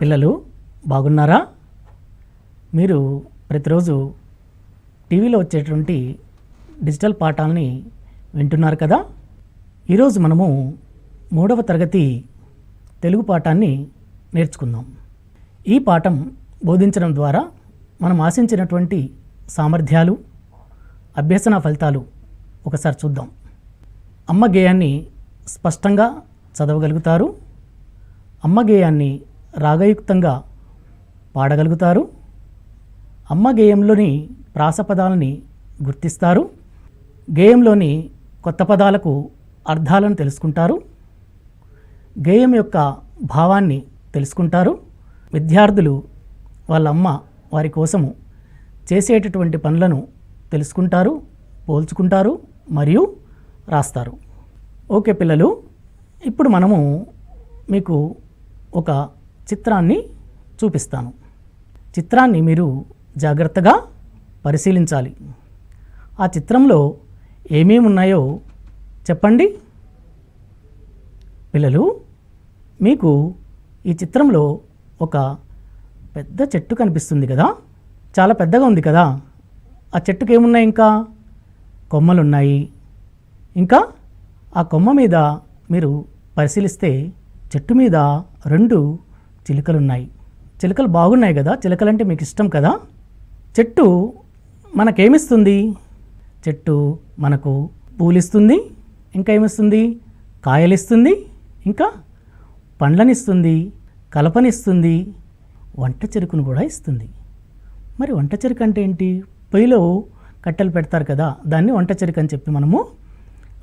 పిల్లలు బాగున్నారా? మీరు ప్రతిరోజు టీవీలో వచ్చేటువంటి డిజిటల్ పాఠాలని వింటున్నారు కదా. ఈరోజు మనము 3వ తరగతి తెలుగు పాఠాన్ని నేర్చుకుందాం. ఈ పాఠం బోధించడం ద్వారా మనం ఆశించినటువంటి సామర్థ్యాలు, అభ్యసన ఫలితాలు ఒకసారి చూద్దాం. అమ్మ గేయాన్ని స్పష్టంగా చదవగలుగుతారు, అమ్మ గేయాన్ని రాగయుక్తంగా పాడగలుగుతారు, అమ్మ గేయంలోని ప్రాసపదాలని గుర్తిస్తారు, గేయంలోని కొత్త పదాలకు అర్థాలను తెలుసుకుంటారు, గేయం యొక్క భావాన్ని తెలుసుకుంటారు. విద్యార్థులు వాళ్ళ అమ్మ వారి కోసము చేసేటటువంటి పనులను తెలుసుకుంటారు, పోల్చుకుంటారు మరియు రాస్తారు. ఓకే పిల్లలు, ఇప్పుడు మనము మీకు ఒక చిత్రాన్ని చూపిస్తాను. చిత్రాన్ని మీరు జాగ్రత్తగా పరిశీలించాలి. ఆ చిత్రంలో ఏమేమి ఉన్నాయో చెప్పండి. పిల్లలు, మీకు ఈ చిత్రంలో ఒక పెద్ద చెట్టు కనిపిస్తుంది కదా, చాలా పెద్దగా ఉంది కదా. ఆ చెట్టుకు ఏమున్నాయి? ఇంకా కొమ్మలున్నాయి. ఇంకా ఆ కొమ్మ మీద మీరు పరిశీలిస్తే చెట్టు మీద 2 చిలుకలున్నాయి. చిలుకలు బాగున్నాయి కదా, చిలుకలంటే మీకు ఇష్టం కదా. చెట్టు మనకేమిస్తుంది? చెట్టు మనకు పూలిస్తుంది, ఇంకా ఏమిస్తుంది? కాయలిస్తుంది, ఇంకా పండ్లనిస్తుంది, కలపనిస్తుంది, వంట చెరుకును కూడా ఇస్తుంది. మరి వంట చెరుకు అంటే ఏంటి? పొయ్యిలో కట్టెలు పెడతారు కదా, దాన్ని వంట చెరుకు అని చెప్పి మనము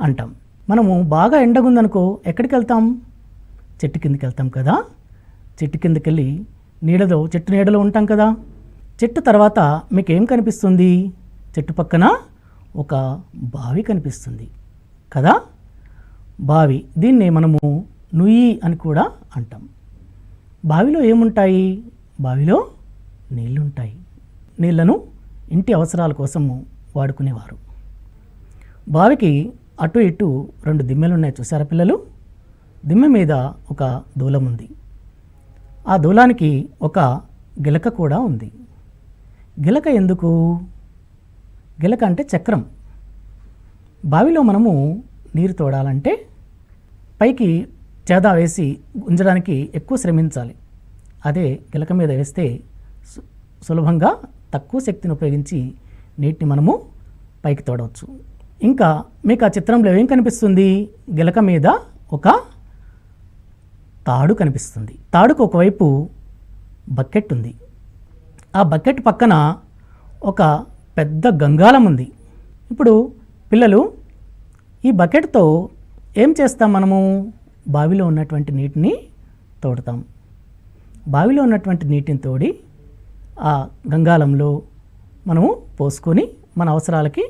అంటాం. మనము బాగా ఎండగుందనుకో ఎక్కడికి వెళ్తాం? చెట్టు కిందకి వెళ్తాం కదా. చెట్టు కిందకి వెళ్ళి చెట్టు నీడలో ఉంటాం కదా. చెట్టు తర్వాత మీకు ఏం కనిపిస్తుంది? చెట్టు పక్కన ఒక బావి కనిపిస్తుంది కదా. బావి, దీన్ని మనము నుయ్యి అని కూడా అంటాం. బావిలో ఏముంటాయి? బావిలో నీళ్ళుంటాయి. నీళ్లను ఇంటి అవసరాల కోసము వాడుకునేవారు. బావికి అటు ఇటు 2 దిమ్మెలు ఉన్నాయి, చూసారా పిల్లలు? దిమ్మె మీద ఒక దూలం ఉంది. ఆ దూలానికి ఒక గిలక కూడా ఉంది. గిలక ఎందుకు? గిలక అంటే చక్రం. బావిలో మనము నీరు తోడాలంటే పైకి చేదా వేసి ఉంచడానికి ఎక్కువ శ్రమించాలి. అదే గిలక మీద వేస్తే సులభంగా తక్కువ శక్తిని ఉపయోగించి నీటిని మనము పైకి తోడవచ్చు. ఇంకా మీకు ఆ చిత్రంలో ఏం కనిపిస్తుంది? గిలక మీద ఒక తాడు కనిపిస్తుంది. తాడుకు ఒకవైపు బకెట్ ఉంది. ఆ బకెట్ పక్కన ఒక పెద్ద గంగాళం ఉంది. ఇప్పుడు పిల్లలు, ఈ బకెట్తో ఏం చేస్తాం? మనము బావిలో ఉన్నటువంటి నీటిని తోడుతాం. బావిలో ఉన్నటువంటి నీటిని తోడి ఆ గంగాళంలో మనము పోసుకొని మన అవసరాలకి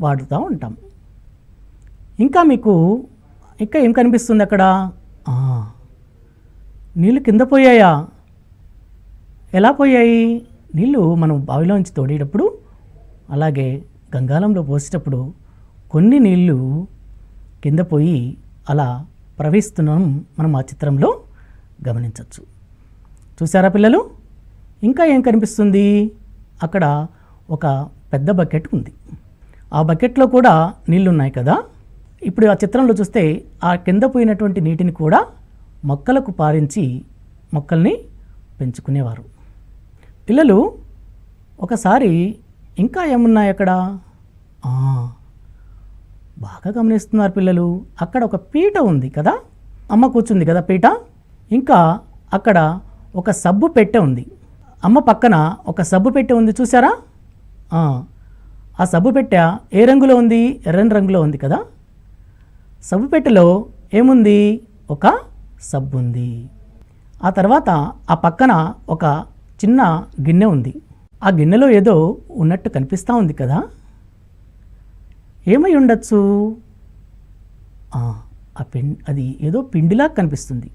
వాడుతూ ఉంటాం. ఇంకా మీకు ఇంకా ఏం కనిపిస్తుంది అక్కడ? నీళ్ళు కింద పోయాయా? ఎలా పోయాయి? నీళ్ళు మనం బావిలోంచి తోడేటప్పుడు, అలాగే గంగాళంలో పోసేటప్పుడు కొన్ని నీళ్ళు కింద పోయి అలా ప్రవహిస్తున్నాం మనం ఆ చిత్రంలో గమనించవచ్చు. చూసారా పిల్లలు? ఇంకా ఏం కనిపిస్తుంది? అక్కడ ఒక పెద్ద బకెట్ ఉంది. ఆ బకెట్లో కూడా నీళ్ళు ఉన్నాయి కదా. ఇప్పుడు ఆ చిత్రంలో చూస్తే ఆ కింద పోయినటువంటి నీటిని కూడా మొక్కలకు పారించి మొక్కల్ని పెంచుకునేవారు. పిల్లలు, ఒకసారి ఇంకా ఏమున్నాయి అక్కడ? బాగా గమనిస్తున్నారు పిల్లలు. అక్కడ ఒక పీట ఉంది కదా, అమ్మ కూర్చుంది కదా పీట. ఇంకా అక్కడ ఒక సబ్బు పెట్టె ఉంది. అమ్మ పక్కన ఒక సబ్బు పెట్టె ఉంది, చూసారా? ఆ సబ్బు పెట్టె ఏ రంగులో ఉంది? ఎర్రని రంగులో ఉంది కదా. సబ్బు పెట్టెలో ఏముంది? ఒక సబ్బు ఉంది. ఆ తర్వాత ఆ పక్కన ఒక చిన్న గిన్నె ఉంది. ఆ గిన్నెలో ఏదో ఉన్నట్టు కనిపిస్తూ ఉంది కదా. ఏమై ఉండొచ్చు? అది ఏదో పిండిలా కనిపిస్తుంది.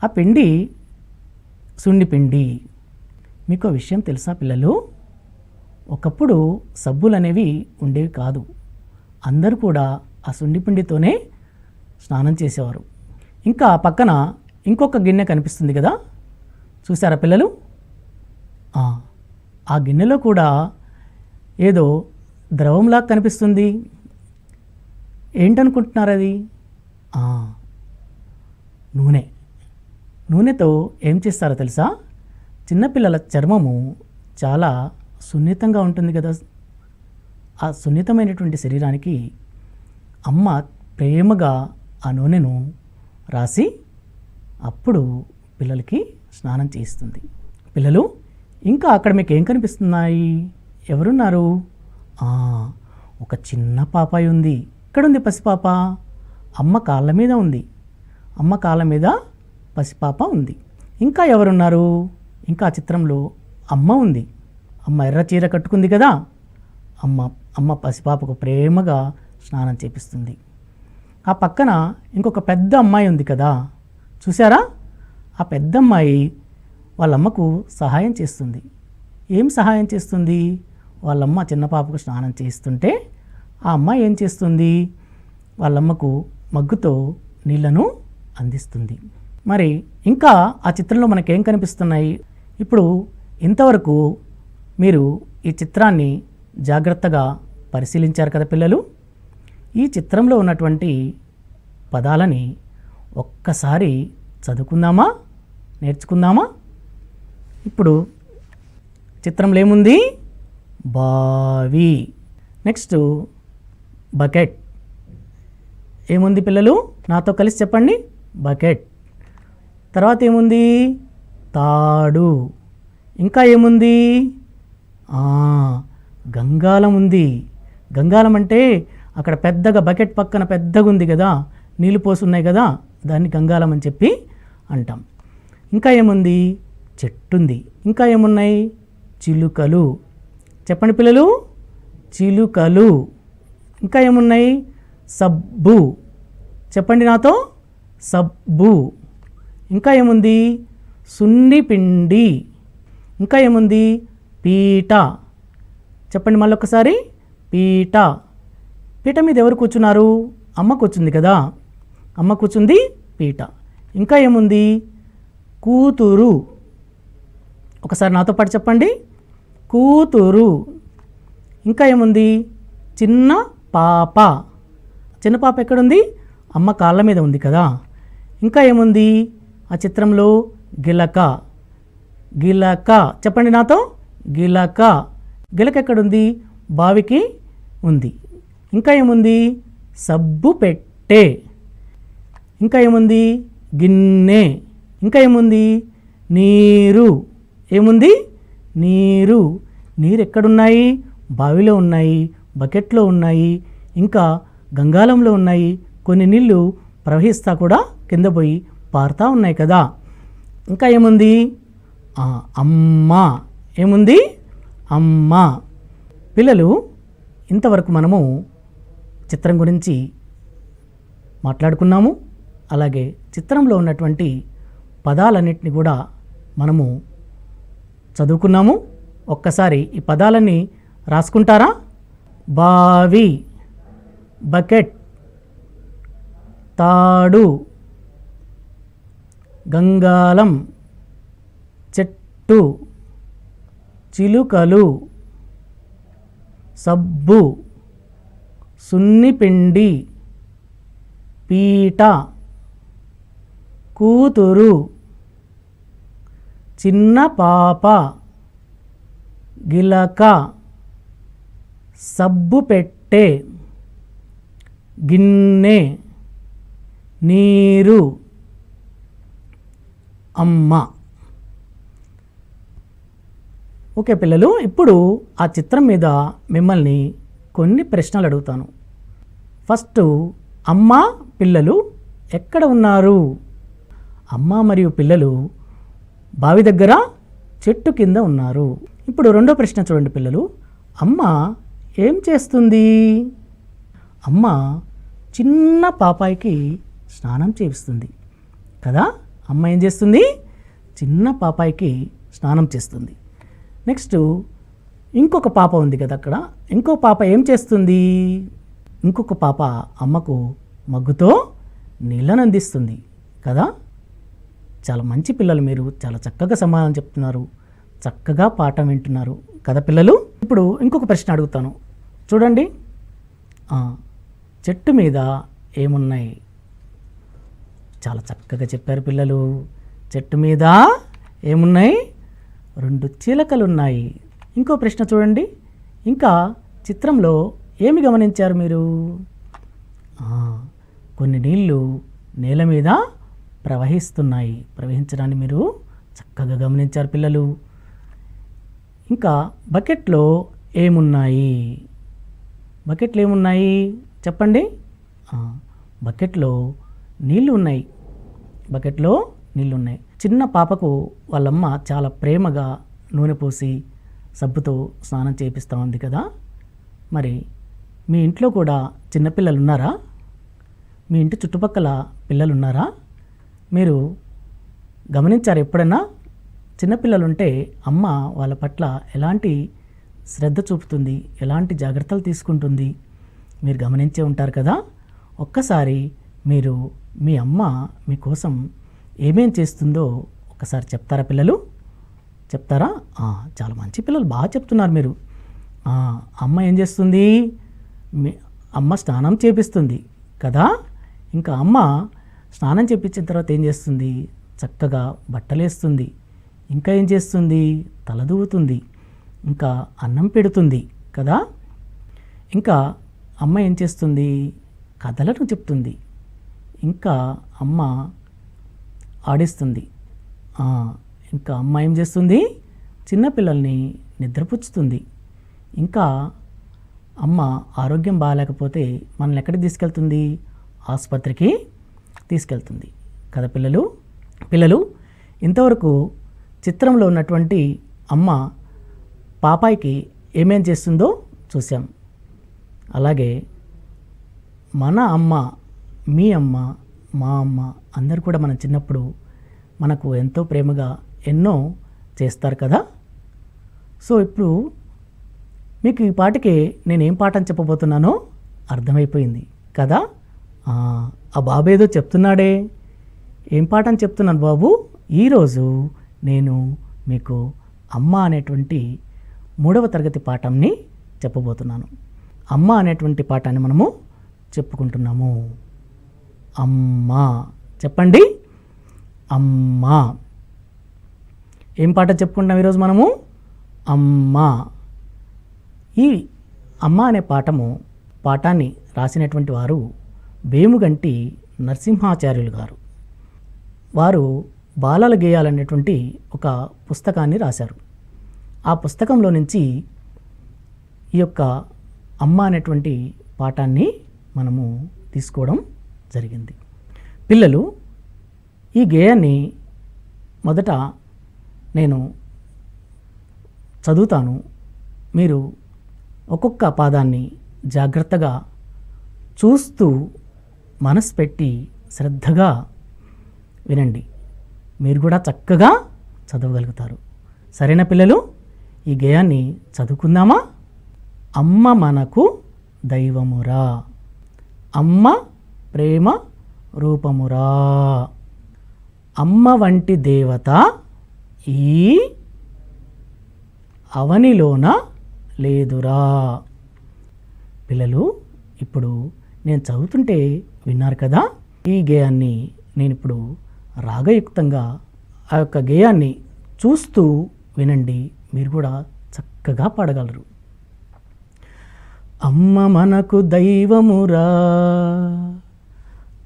ఆ పిండి సున్ని పిండి. మీకు ఆ విషయం తెలుసా పిల్లలు? ఒకప్పుడు సబ్బులు అనేవి ఉండేవి కాదు. అందరూ కూడా ఆ సున్ని పిండితోనే స్నానం చేసేవారు. ఇంకా పక్కన ఇంకొక గిన్నె కనిపిస్తుంది కదా, చూసారా పిల్లలు? ఆ గిన్నెలో కూడా ఏదో ద్రవంలా కనిపిస్తుంది. ఏంటనుకుంటున్నారు అది? నూనె. నూనెతో ఏం చేస్తారో తెలుసా? చిన్నపిల్లల చర్మము చాలా సున్నితంగా ఉంటుంది కదా, ఆ సున్నితమైనటువంటి శరీరానికి అమ్మ ప్రేమగా ఆ నూనెను రాసి అప్పుడు పిల్లలకి స్నానం చేయిస్తుంది. పిల్లలు, ఇంకా అక్కడ మీకు ఏం కనిపిస్తున్నాయి? ఎవరున్నారు? ఒక చిన్న పాపాయి ఉంది. ఎక్కడుంది పసిపాప? అమ్మ కాళ్ళ మీద ఉంది. అమ్మ కాళ్ళ మీద పసిపాప ఉంది. ఇంకా ఎవరున్నారు? ఇంకా ఆ చిత్రంలో అమ్మ ఉంది. అమ్మ ఎర్ర చీర కట్టుకుంది కదా, అమ్మ పసిపాపకు ప్రేమగా స్నానం చేపిస్తుంది. ఆ పక్కన ఇంకొక పెద్ద అమ్మాయి ఉంది కదా, చూసారా? ఆ పెద్ద అమ్మాయి వాళ్ళమ్మకు సహాయం చేస్తుంది. ఏం సహాయం చేస్తుంది? వాళ్ళమ్మ చిన్న పాపకు స్నానం చేస్తుంటే ఆ అమ్మాయి ఏం చేస్తుంది? వాళ్ళమ్మకు మగ్గుతో నీళ్లను అందిస్తుంది. మరి ఇంకా ఆ చిత్రంలో మనకేం కనిపిస్తున్నాయి? ఇప్పుడు ఇంతవరకు మీరు ఈ చిత్రాన్ని జాగ్రత్తగా పరిశీలించారు కదా పిల్లలు? ఈ చిత్రంలో ఉన్నటువంటి పదాలని ఒక్కసారి చదువుకుందామా, నేర్చుకుందామా? ఇప్పుడు చిత్రంలో ఏముంది? బావి. Next bucket. ఏముంది పిల్లలు? నాతో కలిసి చెప్పండి. బకెట్. తర్వాత ఏముంది? తాడు. ఇంకా ఏముంది? గంగాలం ఉంది. గంగాలం అంటే అక్కడ పెద్దగా బకెట్ పక్కన పెద్దగా ఉంది కదా, నీళ్ళు పోసి ఉన్నాయి కదా, దాన్ని గంగాలం అని చెప్పి అంటాం. ఇంకా ఏముంది? చెట్టుంది. ఇంకా ఏమున్నాయి? చిలుకలు. చెప్పండి పిల్లలు. చిలుకలు. ఇంకా ఏమున్నాయి? సబ్బు. చెప్పండి నాతో. సబ్బు. ఇంకా ఏముంది? సున్నిపిండి. ఇంకా ఏముంది? పీట. చెప్పండి మళ్ళొకసారి. పీట. పీట మీద ఎవరు కూర్చున్నారు? అమ్మ కూర్చుంది కదా, అమ్మ కూర్చుంది పీట. ఇంకా ఏముంది? కూతురు. ఒకసారి నాతో పాటు చెప్పండి. కూతురు. ఇంకా ఏముంది? చిన్న పాప. చిన్న పాప ఎక్కడుంది? అమ్మ కాళ్ళ మీద ఉంది కదా. ఇంకా ఏముంది ఆ చిత్రంలో? గిలక. గిలక. చెప్పండి నాతో. గిలక. గిలక ఎక్కడుంది? బావికి ఉంది. ఇంకా ఏముంది? సబ్బు పెట్టె. ఇంకా ఏముంది? గిన్నె. ఇంకా ఏముంది? నీరు. ఏముంది? నీరు. నీరు ఎక్కడున్నాయి? బావిలో ఉన్నాయి, బకెట్లో ఉన్నాయి, ఇంకా గంగాలంలో ఉన్నాయి. కొన్ని నీళ్ళు ప్రవహిస్తా కూడా కింద పోయి పారుతూ ఉన్నాయి కదా. ఇంకా ఏముంది? అమ్మ. ఏముంది? అమ్మ. పిల్లలు, ఇంతవరకు మనము చిత్రం గురించి మాట్లాడుకున్నాము. అలాగే చిత్రంలో ఉన్నటువంటి పదాలన్నింటినీ కూడా మనము చదువుకున్నాము. ఒక్కసారి ఈ పదాలన్నీ రాసుకుంటారా? బావి, బకెట్, తాడు, గంగాలం, చెట్టు, చిలుకలు, సబ్బు, సున్నిపిండి, పీట, కూతురు, చిన్న పాప, గిలక, సబ్బు పెట్టె, గిన్నె, నీరు, అమ్మ. ఓకే పిల్లలు, ఇప్పుడు ఆ చిత్రం మీద మిమ్మల్ని కొన్ని ప్రశ్నలు అడుగుతాను. ఫస్ట్, అమ్మ, పిల్లలు ఎక్కడ ఉన్నారు? అమ్మ మరియు పిల్లలు బావి దగ్గర, చెట్టు కింద ఉన్నారు. ఇప్పుడు రెండో ప్రశ్న చూడండి పిల్లలు. అమ్మ ఏం చేస్తుంది? అమ్మ చిన్న పాపాయికి స్నానం చేయిస్తుంది కదా. అమ్మ ఏం చేస్తుంది? చిన్న పాపాయికి స్నానం చేస్తుంది. నెక్స్ట్ ఇంకొక పాప ఉంది కదా అక్కడ. ఇంకో పాప ఏం చేస్తుంది? ఇంకొక పాప అమ్మకు మగ్గుతో నీళ్ళను అందిస్తుంది కదా. చాలా మంచి పిల్లలు, మీరు చాలా చక్కగా సమాధానం చెప్తున్నారు, చక్కగా పాఠం వింటున్నారు కదా పిల్లలు. ఇప్పుడు ఇంకొక ప్రశ్న అడుగుతాను, చూడండి. చెట్టు మీద ఏమున్నాయి? చాలా చక్కగా చెప్పారు పిల్లలు. చెట్టు మీద ఏమున్నాయి? 2 చిలకలు ఉన్నాయి. ఇంకో ప్రశ్న చూడండి. ఇంకా చిత్రంలో ఏమి గమనించారు మీరు? కొన్ని నీళ్లు నేల మీద ప్రవహిస్తున్నాయి. ప్రవహించడాన్ని మీరు చక్కగా గమనించారు పిల్లలు. ఇంకా బకెట్లో ఏమున్నాయి? బకెట్లో ఏమున్నాయి చెప్పండి. బకెట్లో నీళ్లు ఉన్నాయి. బకెట్లో నీళ్లు ఉన్నాయి. చిన్న పాపకు వాళ్ళమ్మ చాలా ప్రేమగా నూనె పోసి సబ్బుతో స్నానం చేపిస్తూ ఉంది కదా. మరి మీ ఇంట్లో కూడా చిన్నపిల్లలు ఉన్నారా? మీ ఇంటి చుట్టుపక్కల పిల్లలు ఉన్నారా? మీరు గమనించారు ఎప్పుడైనా? చిన్నపిల్లలు ఉంటే అమ్మ వాళ్ళ పట్ల ఎలాంటి శ్రద్ధ చూపుతుంది, ఎలాంటి జాగ్రత్తలు తీసుకుంటుంది మీరు గమనించే ఉంటారు కదా. ఒక్కసారి మీరు మీ అమ్మ మీకోసం ఏమేం చేస్తుందో ఒకసారి చెప్తారా పిల్లలు? చెప్తారా? చాలా మంచి పిల్లలు, బాగా చెప్తున్నారు మీరు. అమ్మ ఏం చేస్తుంది? అమ్మ స్నానం చేపిస్తుంది కదా. ఇంకా అమ్మ స్నానం చేపించిన తర్వాత ఏం చేస్తుంది? చక్కగా బట్టలేస్తుంది. ఇంకా ఏం చేస్తుంది? తలదూవుతుంది. ఇంకా అన్నం పెడుతుంది కదా. ఇంకా అమ్మ ఏం చేస్తుంది? కథలను చెప్తుంది. ఇంకా అమ్మ ఆడిస్తుంది. ఇంకా అమ్మ ఏం చేస్తుంది? చిన్నపిల్లల్ని నిద్రపుచ్చుతుంది. ఇంకా అమ్మ ఆరోగ్యం బాగాలేకపోతే మనల్ని ఎక్కడికి తీసుకెళ్తుంది? ఆసుపత్రికి తీసుకెళ్తుంది కదా పిల్లలు. పిల్లలు, ఇంతవరకు చిత్రంలో ఉన్నటువంటి అమ్మ పాపాయికి ఏమేం చేస్తుందో చూసాం. అలాగే మన అమ్మ, మీ అమ్మ, మా అమ్మ అందరూ కూడా మన చిన్నప్పుడు మనకు ఎంతో ప్రేమగా ఎన్నో చేస్తారు కదా. సో ఇప్పుడు మీకు ఈ పాటకే నేనేం పాఠం చెప్పబోతున్నానో అర్థమైపోయింది కదా. ఆ బాబు ఏదో చెప్తున్నాడే, ఏం పాఠం చెప్తున్నాను బాబు? ఈరోజు నేను మీకు అమ్మ అనేటువంటి 3వ తరగతి పాఠంని చెప్పబోతున్నాను. అమ్మ అనేటువంటి పాఠాన్ని మనము చెప్పుకుంటున్నాము. అమ్మ చెప్పండి. అమ్మ. ఏం పాఠం చెప్పుకుంటాం ఈరోజు మనము? అమ్మ. ఈ అమ్మ అనే పాఠాన్ని రాసినటువంటి వారు వేముగంటి నరసింహాచార్యులు గారు. వారు బాలల గేయాలనేటువంటి ఒక పుస్తకాన్ని రాశారు. ఆ పుస్తకంలో నుంచి ఈ యొక్క అమ్మ అనేటువంటి పాఠాన్ని మనము తీసుకోవడం జరిగింది. పిల్లలు, ఈ గేయాన్ని మొదట నేను చదువుతాను. మీరు ఒక్కొక్క పాదాన్ని జాగ్రత్తగా చూస్తూ మనసు పెట్టి శ్రద్ధగా వినండి. మీరు కూడా చక్కగా చదవగలుగుతారు. సరేనా పిల్లలు? ఈ గేయాన్ని చదువుకుందామా? అమ్మ మనకు దైవమురా, అమ్మ ప్రేమ రూపమురా, అమ్మ వంటి దేవత ఈ అవనిలోన లేదురా. పిల్లలు, ఇప్పుడు నేను చదువుతుంటే విన్నారు కదా. ఈ గేయాన్ని నేను ఇప్పుడు రాగయుక్తంగా ఆ యొక్క గేయాన్ని చూస్తూ వినండి. మీరు కూడా చక్కగా పాడగలరు. అమ్మ మనకు దైవమురా,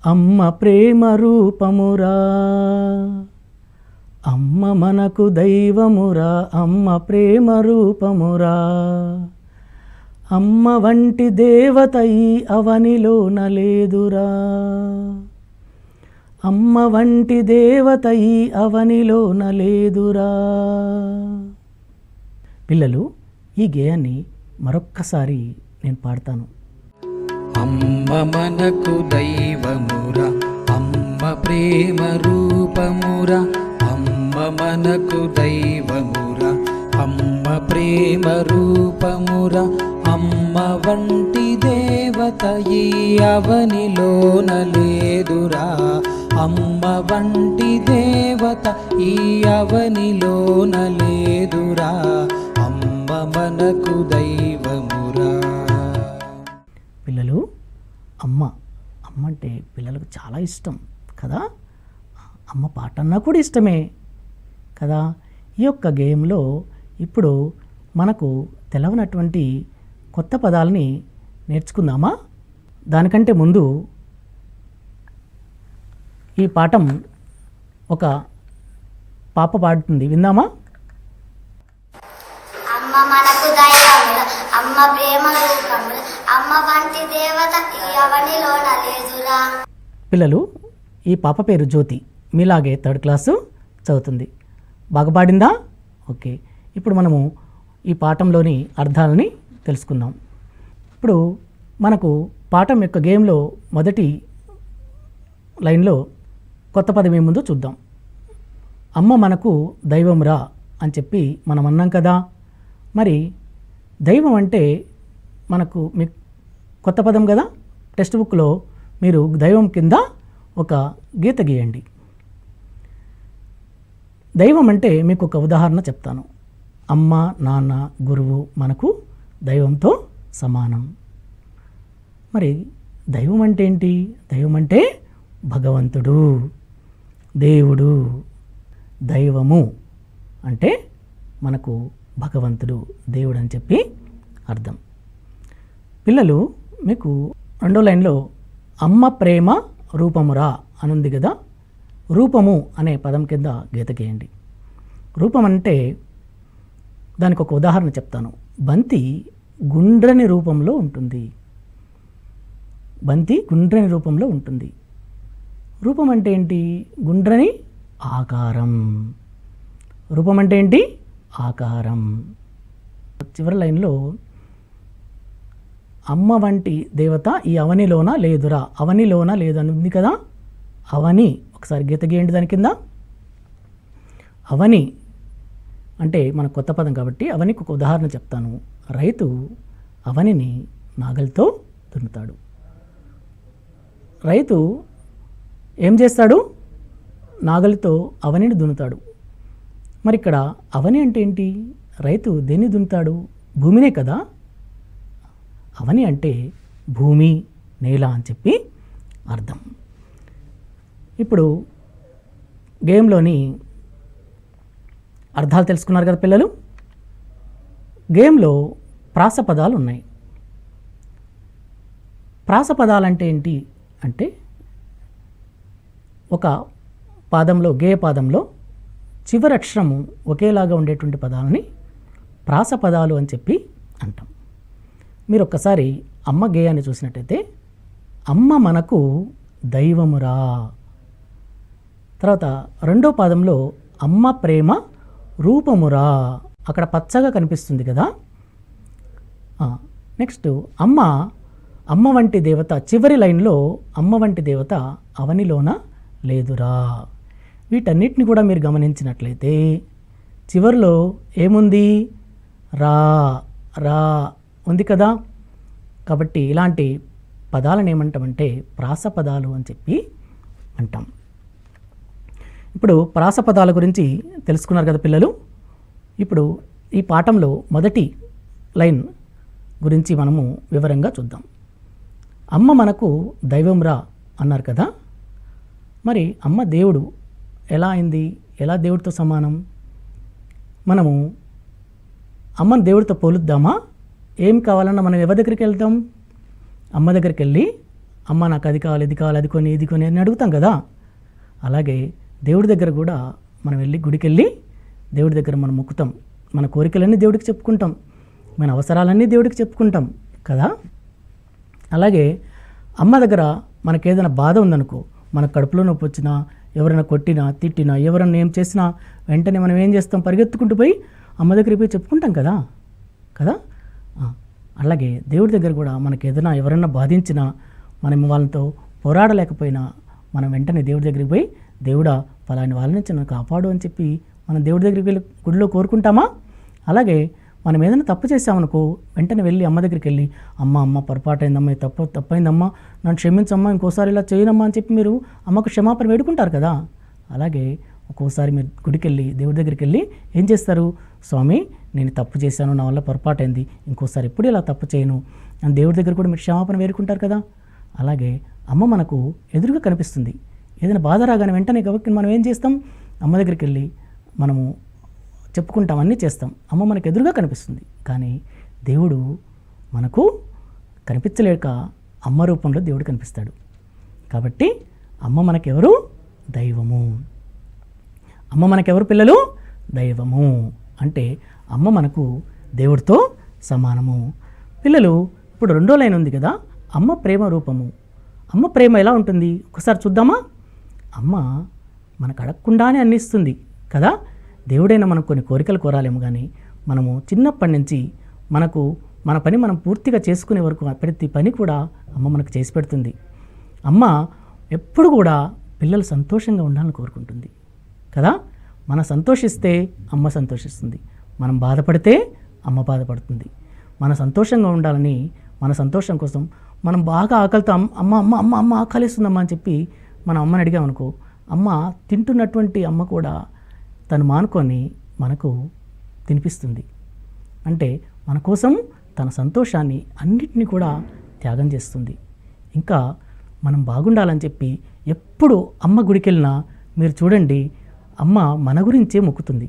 అమ్మ ప్రేమ రూపమురా, అమ్మ మనకు దైవమురా, అమ్మ ప్రేమ రూపమురా, అమ్మ వంటి దేవత ఈ అవనిలోన లేదురా, అమ్మ వంటి దేవత ఈ అవనిలోన లేదురా. పిల్లలు, ఈ గేయాన్ని మరొక్కసారి నేను పాడతాను. అమ్మ మనకు దైవమురా, అమ్మ ప్రేమ రూపమురా, అమ్మ మనకు దైవమురా, అమ్మ ప్రేమ రూపమురా, అమ్మ వంటి దేవత ఈ అవనిలోన లేదురా, అమ్మ వంటి దేవత ఈ అవనిలోన లేదురా, అమ్మ మనకు దైవమురా. పిల్లలు, అమ్మ అంటే పిల్లలకు చాలా ఇష్టం కదా. అమ్మ పాట అన్నా కూడా ఇష్టమే కదా. ఈ యొక్క గేమ్లో ఇప్పుడు మనకు తెలవనటువంటి కొత్త పదాలని నేర్చుకుందామా? దానికంటే ముందు ఈ పాఠం ఒక పాప పాడుతుంది, విందామా? అమ్మ మనకు దైవమురా, అమ్మ ప్రేమ రూపమురా, అమ్మ వంటి దేవత ఈ అవనిలోన లేదురా. పిల్లలు, ఈ పాప పేరు జ్యోతి, మీలాగే 3rd క్లాసు చదువుతుంది. బాగా పాడిందా? ఓకే. ఇప్పుడు మనము ఈ పాఠంలోని అర్థాలని తెలుసుకుందాం. ఇప్పుడు మనకు పాఠం యొక్క గేమ్లో మొదటి లైన్లో కొత్త పదం ఏముందో చూద్దాం. అమ్మ మనకు దైవమురా అని చెప్పి మనం అన్నాం కదా. మరి దైవం అంటే మనకు మీ కొత్త పదం కదా. టెక్స్ట్ బుక్లో మీరు దైవం కింద ఒక గీత గీయండి. దైవం అంటే మీకు ఒక ఉదాహరణ చెప్తాను. అమ్మ, నాన్న, గురువు మనకు దైవంతో సమానం. మరి దైవం అంటే ఏంటి? దైవం అంటే భగవంతుడు, దేవుడు. దైవము అంటే మనకు భగవంతుడు, దేవుడు అని చెప్పి అర్థం. పిల్లలు, మీకు 2వ లైన్లో అమ్మ ప్రేమ రూపమురా అని ఉంది కదా. రూపము అనే పదం కింద గీత గీయండి. రూపం అంటే దానికి ఒక ఉదాహరణ చెప్తాను. బంతి గుండ్రని రూపంలో ఉంటుంది. బంతి గుండ్రని రూపంలో ఉంటుంది. రూపం అంటే ఏంటి? గుండ్రని ఆకారం. రూపం అంటే ఏంటి? ఆకారం. చివరి లైన్లో అమ్మ వంటి దేవత ఈ అవనిలోన లేదురా. అవనిలోన లేదు అని ఉంది కదా. అవని ఒకసారి గీత గీయండి దాని కింద. అవని అంటే మన కొత్త పదం కాబట్టి అవనికి ఒక ఉదాహరణ చెప్తాను. రైతు అవనిని నాగలితో దున్నుతాడు. రైతు ఏం చేస్తాడు? నాగలితో అవనిని దున్నుతాడు. మరి ఇక్కడ అవని అంటే ఏంటి? రైతు దేన్ని దున్నుతాడు? భూమినే కదా. అవని అంటే భూమి, నేల అని చెప్పి అర్థం. ఇప్పుడు గేమ్లోని అర్థాలు తెలుసుకున్నారు కదా పిల్లలు. గేమ్లో ప్రాసపదాలు ఉన్నాయి. ప్రాసపదాలు అంటే ఏంటి అంటే ఒక పాదంలో, గేయ పాదంలో చివరి అక్షరము ఒకేలాగా ఉండేటువంటి పదాలని ప్రాసపదాలు అని చెప్పి అంటాం. మీరు ఒక్కసారి అమ్మ గేయాన్ని చూసినట్టయితే అమ్మ మనకు దైవమురా. తర్వాత 2వ పాదంలో అమ్మ ప్రేమ రూపమురా. అక్కడ పచ్చగా కనిపిస్తుంది కదా. నెక్స్ట్ అమ్మ వంటి దేవత. చివరి లైన్లో అమ్మ వంటి దేవత అవనిలోన లేదురా. వీటన్నిటిని కూడా మీరు గమనించినట్లయితే చివరిలో ఏముంది? రా రా ఉంది కదా. కాబట్టి ఇలాంటి పదాలను ఏమంటామంటే ప్రాసపదాలు అని చెప్పి అంటాం. ఇప్పుడు ప్రాసపదాల గురించి తెలుసుకున్నారు కదా పిల్లలు. ఇప్పుడు ఈ పాఠంలో మొదటి లైన్ గురించి మనము వివరంగా చూద్దాం. అమ్మ మనకు దైవంరా అన్నారు కదా. మరి అమ్మ దేవుడు ఎలా అయింది? ఎలా దేవుడితో సమానం? మనము అమ్మని దేవుడితో పోలుద్దామా? ఏం కావాలన్నా మనం ఎవరి దగ్గరికి వెళ్తాం? అమ్మ దగ్గరికి వెళ్ళి అమ్మ నాకు అది కావాలి, ఇది కావాలి, అది కొని, ఇది కొని అని అడుగుతాం కదా. అలాగే దేవుడి దగ్గర కూడా మనం వెళ్ళి గుడికి వెళ్ళి దేవుడి దగ్గర మనం మొక్కుతాం. మన కోరికలన్నీ దేవుడికి చెప్పుకుంటాం, మన అవసరాలన్నీ దేవుడికి చెప్పుకుంటాం కదా. అలాగే అమ్మ దగ్గర మనకేదైనా బాధ ఉందనుకో, మన కడుపులో నొప్పి వచ్చినా, ఎవరైనా కొట్టినా, తిట్టినా, ఎవరైనా ఏం చేసినా వెంటనే మనం ఏం చేస్తాం? పరిగెత్తుకుంటూ పోయి అమ్మ దగ్గరికి పోయి చెప్పుకుంటాం కదా. అలాగే దేవుడి దగ్గర కూడా మనకి ఏదైనా ఎవరైనా బాధించినా, మనం వాళ్ళతో పోరాడలేకపోయినా మనం వెంటనే దేవుడి దగ్గరికి పోయి దేవుడా ఫలాని వాళ్ళ నుంచి నన్ను కాపాడు అని చెప్పి మనం దేవుడి దగ్గరికి వెళ్ళి గుడిలో కోరుకుంటామా? అలాగే మనం ఏదైనా తప్పు చేసామనుకో వెంటనే వెళ్ళి అమ్మ దగ్గరికి వెళ్ళి అమ్మ పొరపాటైందమ్మా, ఇది తప్పైందమ్మా, నన్ను క్షమించమ్మా, ఇంకోసారి ఇలా చేయనమ్మా అని చెప్పి మీరు అమ్మకు క్షమాపణ వేడుకుంటారు కదా. అలాగే ఒక్కోసారి మీరు గుడికి వెళ్ళి దేవుడి దగ్గరికి వెళ్ళి ఏం చేస్తారు, స్వామి నేను తప్పు చేశాను, నా వల్ల పొరపాటైంది, ఇంకోసారి ఎప్పుడు ఇలా తప్పు చేయను అని దేవుడి దగ్గర కూడా మీరు క్షమాపణ వేడుకుంటారు కదా. అలాగే అమ్మ మనకు ఎదురుగా కనిపిస్తుంది. ఏదైనా బాధ రాగానే వెంటనే కాబట్టి మనం ఏం చేస్తాం, అమ్మ దగ్గరికి వెళ్ళి మనము చెప్పుకుంటాం, అన్నీ చేస్తాం. అమ్మ మనకు ఎదురుగా కనిపిస్తుంది. కానీ దేవుడు మనకు కనిపించలేక అమ్మ రూపంలో దేవుడు కనిపిస్తాడు. కాబట్టి అమ్మ మనకెవరు, దైవము. అమ్మ మనకెవరు పిల్లలు, దైవము. అంటే అమ్మ మనకు దేవుడితో సమానము. పిల్లలు ఇప్పుడు రెండో లైన్ ఉంది కదా, అమ్మ ప్రేమ రూపము. అమ్మ ప్రేమ ఎలా ఉంటుంది ఒకసారి చూద్దామా. అమ్మ మనకు అడగకుండానే అన్ని ఇస్తుంది కదా. దేవుడైనా మనకు కొన్ని కోరికలు కోరాలేమో కానీ మనము చిన్నప్పటి నుంచి మనకు మన పని మనం పూర్తిగా చేసుకునే వరకు ప్రతి పని కూడా అమ్మ మనకు చేసి పెడుతుంది. అమ్మ ఎప్పుడు కూడా పిల్లలు సంతోషంగా ఉండాలని కోరుకుంటుంది కదా. మనం సంతోషిస్తే అమ్మ సంతోషిస్తుంది, మనం బాధపడితే అమ్మ బాధపడుతుంది. మన సంతోషంగా ఉండాలని, మన సంతోషం కోసం మనం బాగా ఆకలితో అమ్మ అమ్మ అమ్మ అమ్మ ఆకలిస్తుందమ్మా అని చెప్పి మన అమ్మని అడిగామనుకో, అమ్మ తింటున్నటువంటి అమ్మ కూడా తను మానుకొని మనకు తినిపిస్తుంది. అంటే మన కోసం తన సంతోషాన్ని అన్నిటినీ కూడా త్యాగం చేస్తుంది. ఇంకా మనం బాగుండాలని చెప్పి ఎప్పుడు అమ్మ గుడికి వెళ్ళినా మీరు చూడండి, అమ్మ మన గురించే మొక్కుతుంది.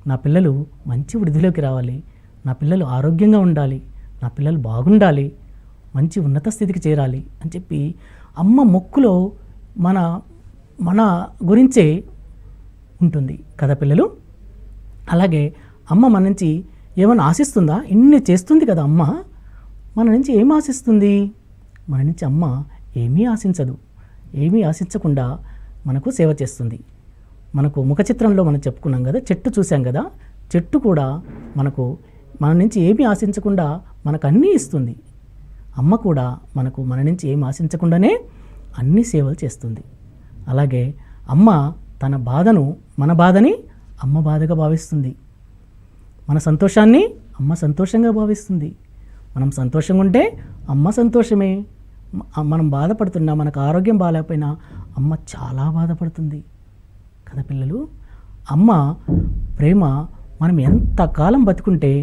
నా పిల్లలు మంచి వృద్ధిలోకి రావాలి, నా పిల్లలు ఆరోగ్యంగా ఉండాలి, నా పిల్లలు బాగుండాలి, మంచి ఉన్నత స్థితికి చేరాలి అని చెప్పి అమ్మ మొక్కులో మన మన గురించే ఉంటుంది కదా పిల్లలు. అలాగే అమ్మ మన నుంచి ఏమైనా ఆశిస్తుందా? ఇన్ని చేస్తుంది కదా అమ్మ, మన నుంచి ఏం ఆశిస్తుంది? మన నుంచి అమ్మ ఏమీ ఆశించదు. ఏమీ ఆశించకుండా మనకు సేవ చేస్తుంది. మనకు ముఖ చిత్రంలో మనం చెప్పుకున్నాం కదా, చెట్టు చూసాం కదా, చెట్టు కూడా మనకు మన నుంచి ఏమీ ఆశించకుండా మనకు అన్నీ ఇస్తుంది. అమ్మ కూడా మనకు మన నుంచి ఏమి ఆశించకుండానే అన్ని సేవలు చేస్తుంది. అలాగే అమ్మ తన బాధను, మన బాధని అమ్మ బాధగా భావిస్తుంది. మన సంతోషాన్ని అమ్మ సంతోషంగా భావిస్తుంది. మనం సంతోషంగా ఉంటే అమ్మ సంతోషమే. మనం బాధపడుతున్నా, మనకు ఆరోగ్యం బాగాలేకపోయినా అమ్మ చాలా బాధపడుతుంది కదా పిల్లలు. అమ్మ ప్రేమ మనం ఎంతకాలం బతుకుంటే,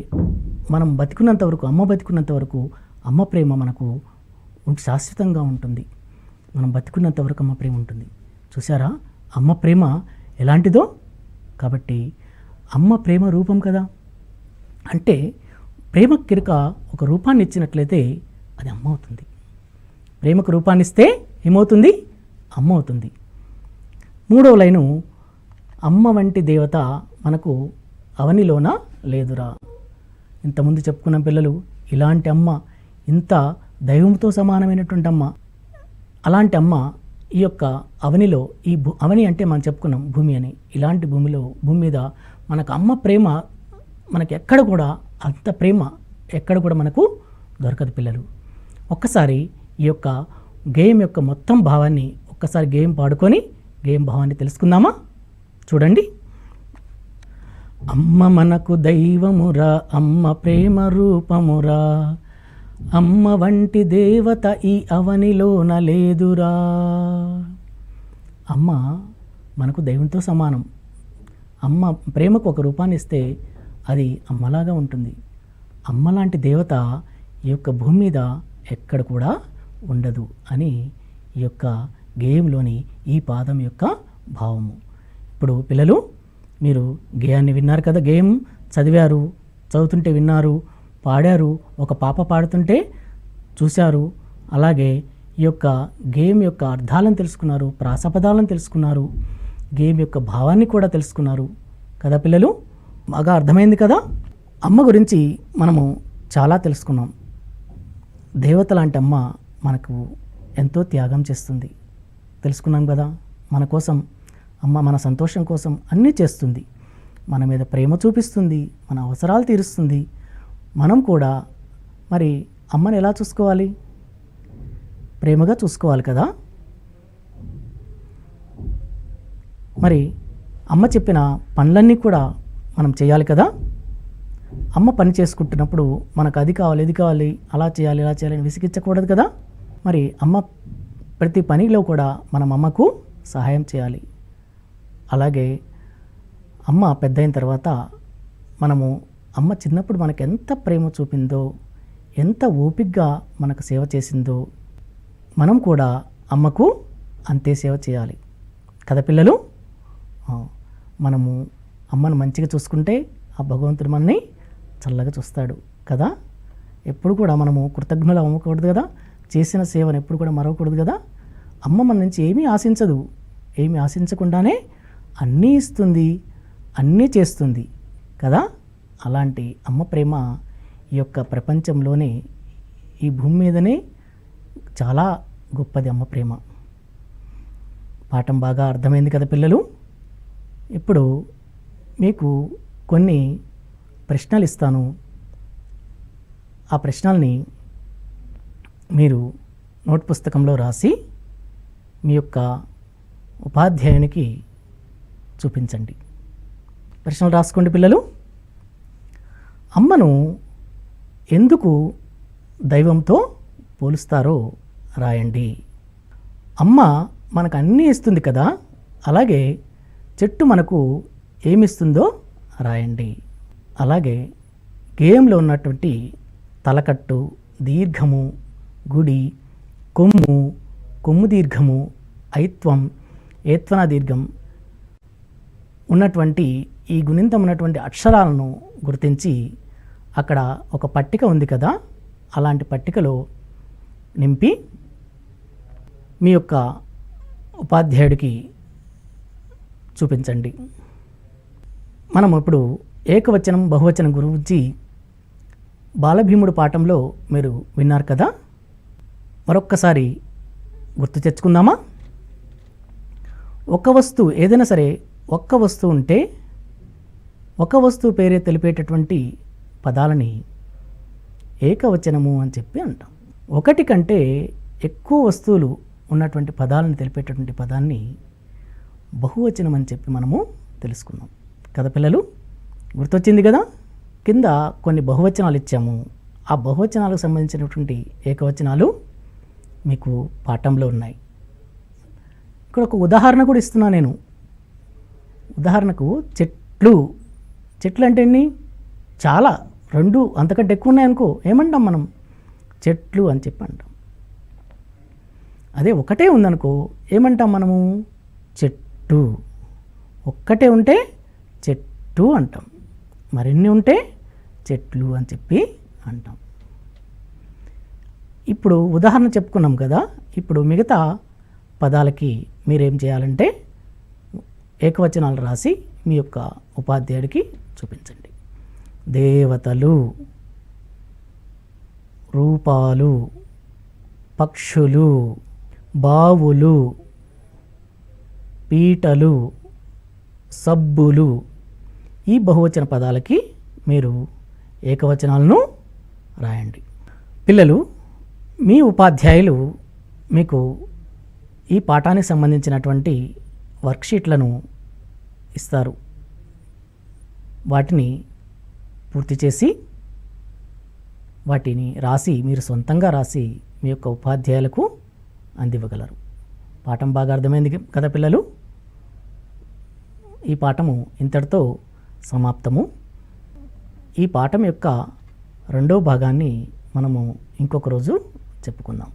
మనం బతికున్నంత వరకు, అమ్మ బతికున్నంత వరకు అమ్మ ప్రేమ మనకు శాశ్వతంగా ఉంటుంది. మనం బతికున్నంత వరకు అమ్మ ప్రేమ ఉంటుంది. చూసారా అమ్మ ప్రేమ ఎలాంటిదో? కాబట్టి అమ్మ ప్రేమ రూపం కదా. అంటే ప్రేమకు కిరక ఒక రూపాన్ని ఇచ్చినట్లయితే అది అమ్మ అవుతుంది. ప్రేమకు రూపాన్ని ఇస్తే ఏమవుతుంది? అమ్మ అవుతుంది. మూడవ లైను, అమ్మ వంటి దేవత మనకు అవనిలోన లేదురా. ఇంతకుముందు చెప్పుకున్న పిల్లలు, ఇలాంటి అమ్మ, ఇంత దైవంతో సమానమైనటువంటి అమ్మ, అలాంటి అమ్మ ఈ యొక్క అవనిలో, ఈ అవని అంటే మనం చెప్పుకున్నాం భూమి అని, ఇలాంటి భూమి మీద మనకు అమ్మ ప్రేమ మనకి ఎక్కడ కూడా, అంత ప్రేమ ఎక్కడ కూడా మనకు దొరకదు పిల్లలు. ఒక్కసారి ఈ యొక్క గేమ్ యొక్క మొత్తం భావాన్ని ఒక్కసారి గేమ్ పాడుకొని గేమ్ భావాన్ని తెలుసుకుందామా? చూడండి. అమ్మ మనకు దైవమురా, అమ్మ ప్రేమ రూపమురా, అమ్మ వంటి దేవత ఈ అవనిలోన లేదురా. అమ్మ మనకు దైవంతో సమానం. అమ్మ ప్రేమకు ఒక రూపాన్ని ఇస్తే అది అమ్మలాగా ఉంటుంది. అమ్మలాంటి దేవత ఈ యొక్క భూమి మీద ఎక్కడ కూడా ఉండదు అని ఈ యొక్క గేయంలోని ఈ పాదం యొక్క భావము. ఇప్పుడు పిల్లలు మీరు గేయాన్ని విన్నారు కదా, గేయం చదివారు, చదువుతుంటే విన్నారు, పాడారు, ఒక పాప పాడుతుంటే చూశారు. అలాగే ఈ యొక్క గేమ్ యొక్క అర్థాలను తెలుసుకున్నారు, ప్రాసపదాలను తెలుసుకున్నారు, గేమ్ యొక్క భావాన్ని కూడా తెలుసుకున్నారు కదా పిల్లలు. బాగా అర్థమైంది కదా. అమ్మ గురించి మనము చాలా తెలుసుకున్నాం. దేవత లాంటి అమ్మ మనకు ఎంతో త్యాగం చేస్తుంది తెలుసుకున్నాం కదా. మన కోసం అమ్మ మన సంతోషం కోసం అన్నీ చేస్తుంది. మన మీద ప్రేమ చూపిస్తుంది, మన అవసరాలు తీరుస్తుంది. మనం కూడా మరి అమ్మని ఎలా చూసుకోవాలి? ప్రేమగా చూసుకోవాలి కదా. మరి అమ్మ చెప్పిన పనులన్నీ కూడా మనం చేయాలి కదా. అమ్మ పని చేసుకుంటున్నప్పుడు మనకు అది కావాలి ఇది కావాలి అలా చేయాలి ఇలా చేయాలి అని విసిగించకూడదు కదా. మరి అమ్మ ప్రతి పనిలో కూడా మనం అమ్మకు సహాయం చేయాలి. అలాగే అమ్మ పెద్దయిన తర్వాత మనము అమ్మ చిన్నప్పుడు మనకు ఎంత ప్రేమ చూపిందో, ఎంత ఓపికగా మనకు సేవ చేసిందో మనం కూడా అమ్మకు అంతే సేవ చేయాలి కదా పిల్లలు. మనము అమ్మను మంచిగా చూసుకుంటే ఆ భగవంతుడు మనని చల్లగా చూస్తాడు కదా. ఎప్పుడు కూడా మనము కృతజ్ఞులు అవ్వకూడదు కదా, చేసిన సేవను ఎప్పుడు కూడా మరవకూడదు కదా. అమ్మ మన నుంచి ఏమీ ఆశించదు, ఏమీ ఆశించకుండానే అన్నీ ఇస్తుంది, అన్నీ చేస్తుంది కదా. అలాంటి అమ్మ ప్రేమ ఈ యొక్క ప్రపంచంలోనే, ఈ భూమి మీదనే చాలా గొప్పది అమ్మ ప్రేమ. పాఠం బాగా అర్థమైంది కదా పిల్లలు. ఇప్పుడు మీకు కొన్ని ప్రశ్నలు ఇస్తాను. ఆ ప్రశ్నల్ని మీరు నోట్ పుస్తకంలో రాసి మీ యొక్క ఉపాధ్యాయునికి చూపించండి. ప్రశ్నలు రాసుకోండి పిల్లలు. అమ్మను ఎందుకు దైవంతో పోలుస్తారో రాయండి. అమ్మ మనకు అన్నీ ఇస్తుంది కదా, అలాగే చెట్టు మనకు ఏమిస్తుందో రాయండి. అలాగే గేయంలో ఉన్నటువంటి తలకట్టు, దీర్ఘము, గుడి, కొమ్ము, కొమ్ము దీర్ఘము, ఐత్వం, ఏత్వన దీర్ఘం ఉన్నటువంటి ఈ గుణింతం ఉన్నటువంటి అక్షరాలను గుర్తించి అక్కడ ఒక పట్టిక ఉంది కదా, అలాంటి పట్టికలో నింపి మీ యొక్క ఉపాధ్యాయుడికి చూపించండి. మనం ఇప్పుడు ఏకవచనం బహువచనం గురించి బాలభీముడు పాఠంలో మీరు విన్నారు కదా. మరొక్కసారి గుర్తు తెచ్చుకుందామా? ఒక వస్తువు ఏదైనా సరే, ఒక్క వస్తువు ఉంటే ఒక వస్తువు పేరే తెలిపేటటువంటి పదాలని ఏకవచనము అని చెప్పి అంటాం. ఒకటి కంటే ఎక్కువ వస్తువులు ఉన్నటువంటి పదాలను తెలిపేటటువంటి పదాన్ని బహువచనం అని చెప్పి మనము తెలుసుకున్నాం కదా పిల్లలు. గుర్తొచ్చింది కదా. కింద కొన్ని బహువచనాలు ఇచ్చాము. ఆ బహువచనాలకు సంబంధించినటువంటి ఏకవచనాలు మీకు పాఠంలో ఉన్నాయి. ఇక్కడ ఒక ఉదాహరణ కూడా ఇస్తున్నా నేను. ఉదాహరణకు చెట్లు. చెట్లు అంటే ఎన్ని? చాలా, 2 అంతకంటే ఎక్కువ ఉన్నాయనుకో ఏమంటాం మనం? చెట్లు అని చెప్పి అంటాం. అదే ఒకటే ఉందనుకో ఏమంటాం మనము? చెట్టు. ఒక్కటే ఉంటే చెట్టు అంటాం, మరిన్ని ఉంటే చెట్లు అని చెప్పి అంటాం. ఇప్పుడు ఉదాహరణ చెప్పుకున్నాం కదా. ఇప్పుడు మిగతా పదాలకి మీరేం చేయాలంటే ఏకవచనాలు రాసి మీ యొక్క ఉపాధ్యాయుడికి చూపించండి. దేవతలు, రూపాలు, పక్షులు, బావులు, పీటలు, సబ్బులు. ఈ బహువచన పదాలకి మీరు ఏకవచనాలను రాయండి. పిల్లలు, మీ ఉపాధ్యాయులు మీకు ఈ పాఠానికి సంబంధించినటువంటి వర్క్షీట్లను ఇస్తారు. వాటిని పూర్తి చేసి వాటిని రాసి మీరు సొంతంగా రాసి మీ యొక్క ఉపాధ్యాయులకు అందివ్వగలరు. పాఠం బాగా అర్థమైంది కదా పిల్లలు. ఈ పాఠము ఇంతటితో సమాప్తము. ఈ పాఠం యొక్క 2వ భాగాన్ని మనము ఇంకొక రోజు చెప్పుకుందాం.